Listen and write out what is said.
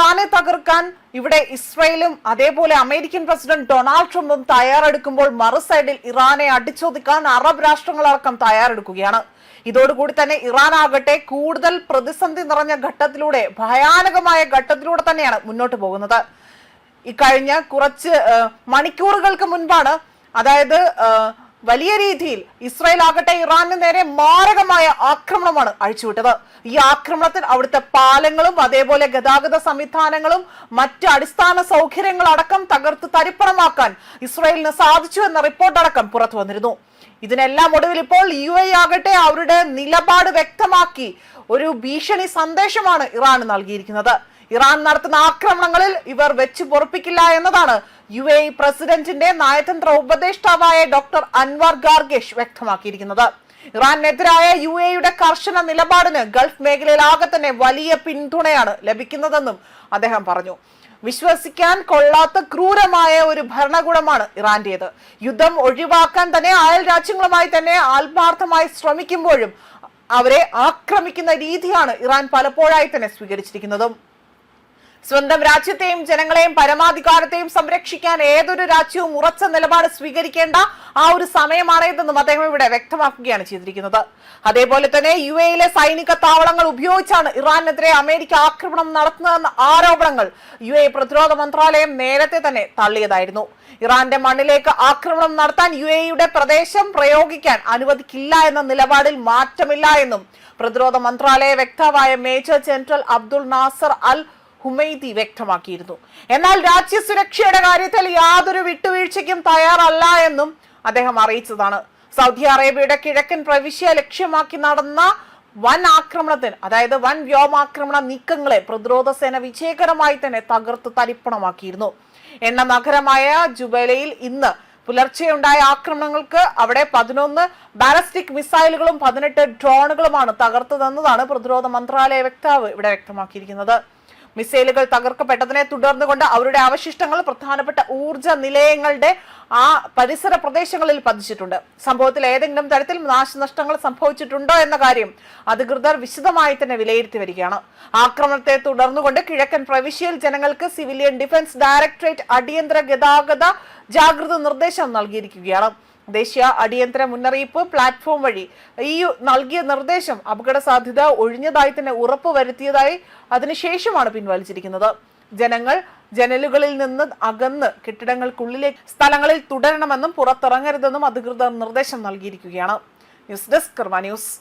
ഇറാനെ തകർക്കാൻ ഇവിടെ ഇസ്രയേലും അതേപോലെ അമേരിക്കൻ പ്രസിഡന്റ് ഡൊണാൾഡ് ട്രംപും തയ്യാറെടുക്കുമ്പോൾ മറുസൈഡിൽ ഇറാനെ അടിച്ചൊതുക്കാൻ അറബ് രാഷ്ട്രങ്ങളടക്കം തയ്യാറെടുക്കുകയാണ്. ഇതോടുകൂടി തന്നെ ഇറാൻ ആകട്ടെ കൂടുതൽ പ്രതിസന്ധി നിറഞ്ഞ ഘട്ടത്തിലൂടെ, ഭയാനകമായ ഘട്ടത്തിലൂടെ തന്നെയാണ് മുന്നോട്ട് പോകുന്നത്. ഇക്കഴിഞ്ഞ കുറച്ച് മണിക്കൂറുകൾക്ക് മുൻപാണ്, അതായത് വലിയ രീതിയിൽ ഇസ്രായേൽ ആകട്ടെ ഇറാന് നേരെ മാരകമായ ആക്രമണമാണ് അഴിച്ചുവിട്ടത്. ഈ ആക്രമണത്തിൽ അവിടുത്തെ പാലങ്ങളും അതേപോലെ ഗതാഗത സംവിധാനങ്ങളും മറ്റ് അടിസ്ഥാന സൗകര്യങ്ങളടക്കം തകർത്ത് തരിപ്പണമാക്കാൻ ഇസ്രായേലിന് സാധിച്ചു എന്ന റിപ്പോർട്ടടക്കം പുറത്തു വന്നിരുന്നു. ഇതിനെല്ലാം ഒടുവിൽ ഇപ്പോൾ UAE ആകട്ടെ അവരുടെ നിലപാട് വ്യക്തമാക്കി ഒരു ഭീഷണി സന്ദേശമാണ് ഇറാൻ നൽകിയിരിക്കുന്നത്. ഇറാൻ നടത്തുന്ന ആക്രമണങ്ങളിൽ ഇവർ വെച്ചു പൊറുപ്പിക്കില്ല എന്നതാണ് UAE പ്രസിഡന്റിന്റെ നയതന്ത്ര ഉപദേഷ്ടാവായ ഡോക്ടർ അൻവർ ഗാർഗേഷ് വ്യക്തമാക്കിയിരിക്കുന്നത്. ഇറാനെതിരായ UAEയുടെ കർശന നിലപാടിന് ഗൾഫ് മേഖലയിൽ ആകെ തന്നെ വലിയ പിന്തുണയാണ് ലഭിക്കുന്നതെന്നും അദ്ദേഹം പറഞ്ഞു. വിശ്വസിക്കാൻ കൊള്ളാത്ത ക്രൂരമായ ഒരു ഭരണകൂടമാണ് ഇറാന്റേത്. യുദ്ധം ഒഴിവാക്കാൻ തന്നെ അയൽ രാജ്യങ്ങളുമായി തന്നെ ആത്മാർത്ഥമായി ശ്രമിക്കുമ്പോഴും അവരെ ആക്രമിക്കുന്ന രീതിയാണ് ഇറാൻ പലപ്പോഴായി തന്നെ സ്വീകരിച്ചിരിക്കുന്നതും. സ്വന്തം രാജ്യത്തെയും ജനങ്ങളെയും പരമാധികാരത്തെയും സംരക്ഷിക്കാൻ ഏതൊരു രാജ്യവും ഉറച്ച നിലപാട് സ്വീകരിക്കേണ്ട ആ ഒരു സമയമാണിതെന്നും അദ്ദേഹം ഇവിടെ വ്യക്തമാക്കുകയാണ് ചെയ്തിരിക്കുന്നത്. അതേപോലെ തന്നെ UAEയിലെ സൈനിക താവളങ്ങൾ ഉപയോഗിച്ചാണ് ഇറാനെതിരെ അമേരിക്ക ആക്രമണം നടത്തുന്നതെന്ന ആരോപണങ്ങൾ UAE പ്രതിരോധ മന്ത്രാലയം നേരത്തെ തന്നെ തള്ളിയതായിരുന്നു. ഇറാന്റെ മണ്ണിലേക്ക് ആക്രമണം നടത്താൻ UAEയുടെ പ്രദേശം പ്രയോഗിക്കാൻ അനുവദിക്കില്ല എന്ന നിലപാടിൽ മാറ്റമില്ല എന്നും പ്രതിരോധ മന്ത്രാലയ വക്താവായ മേജർ ജനറൽ അബ്ദുൾ നാസർ അൽ ഹുമൈദി വ്യക്തമാക്കിയിരുന്നു. എന്നാൽ രാജ്യ സുരക്ഷയുടെ കാര്യത്തിൽ യാതൊരു വിട്ടുവീഴ്ചയ്ക്കും തയ്യാറല്ല എന്നും അദ്ദേഹം അറിയിച്ചതാണ്. സൗദി അറേബ്യയുടെ കിഴക്കൻ പ്രവിശ്യ ലക്ഷ്യമാക്കി നടന്ന വൻ ആക്രമണത്തിന്, അതായത് വൻ വ്യോമാക്രമണ നീക്കങ്ങളെ പ്രതിരോധ സേന വിജയകരമായി തന്നെ തകർത്ത് തരിപ്പണമാക്കിയിരുന്നു. എണ്ണ നഗരമായ ജുബൈലയിൽ ഇന്ന് പുലർച്ചെയുണ്ടായ ആക്രമണങ്ങൾക്ക് അവിടെ 11 ബാലിസ്റ്റിക് മിസൈലുകളും 18 ഡ്രോണുകളുമാണ് തകർത്തതെന്നതാണ് പ്രതിരോധ മന്ത്രാലയ വക്താവ് ഇവിടെ വ്യക്തമാക്കിയിരിക്കുന്നത്. മിസൈലുകൾ തകർക്കപ്പെട്ടതിനെ തുടർന്നുകൊണ്ട് അവരുടെ അവശിഷ്ടങ്ങൾ പ്രധാനപ്പെട്ട ഊർജ നിലയങ്ങളുടെ ആ പരിസര പ്രദേശങ്ങളിൽ പതിച്ചിട്ടുണ്ട്. സംഭവത്തിൽ ഏതെങ്കിലും തരത്തിൽ നാശനഷ്ടങ്ങൾ സംഭവിച്ചിട്ടുണ്ടോ എന്ന കാര്യം അധികൃതർ വിശദമായി തന്നെ വിലയിരുത്തി വരികയാണ്. ആക്രമണത്തെ തുടർന്നുകൊണ്ട് കിഴക്കൻ പ്രവിശ്യയിൽ ജനങ്ങൾക്ക് സിവിലിയൻ ഡിഫൻസ് ഡയറക്ടറേറ്റ് അടിയന്തര ഗതാഗത ജാഗ്രത നിർദ്ദേശം നൽകിയിരിക്കുകയാണ്. ദേശീയ അടിയന്തര മുന്നറിയിപ്പ് പ്ലാറ്റ്ഫോം വഴി ഈ നൽകിയ നിർദ്ദേശം അപകട സാധ്യത ഒഴിഞ്ഞതായി തന്നെ ഉറപ്പുവരുത്തിയതായി അതിനുശേഷമാണ് പിൻവലിച്ചിരിക്കുന്നത്. ജനങ്ങൾ ജനലുകളിൽ നിന്ന് അകന്ന് കെട്ടിടങ്ങൾക്കുള്ളിലെ സ്ഥലങ്ങളിൽ തുടരണമെന്നും പുറത്തിറങ്ങരുതെന്നും അധികൃതർ നിർദ്ദേശം നൽകിയിരിക്കുകയാണ്. ന്യൂസ് ഡെസ്ക് കർമ്മ ന്യൂസ്.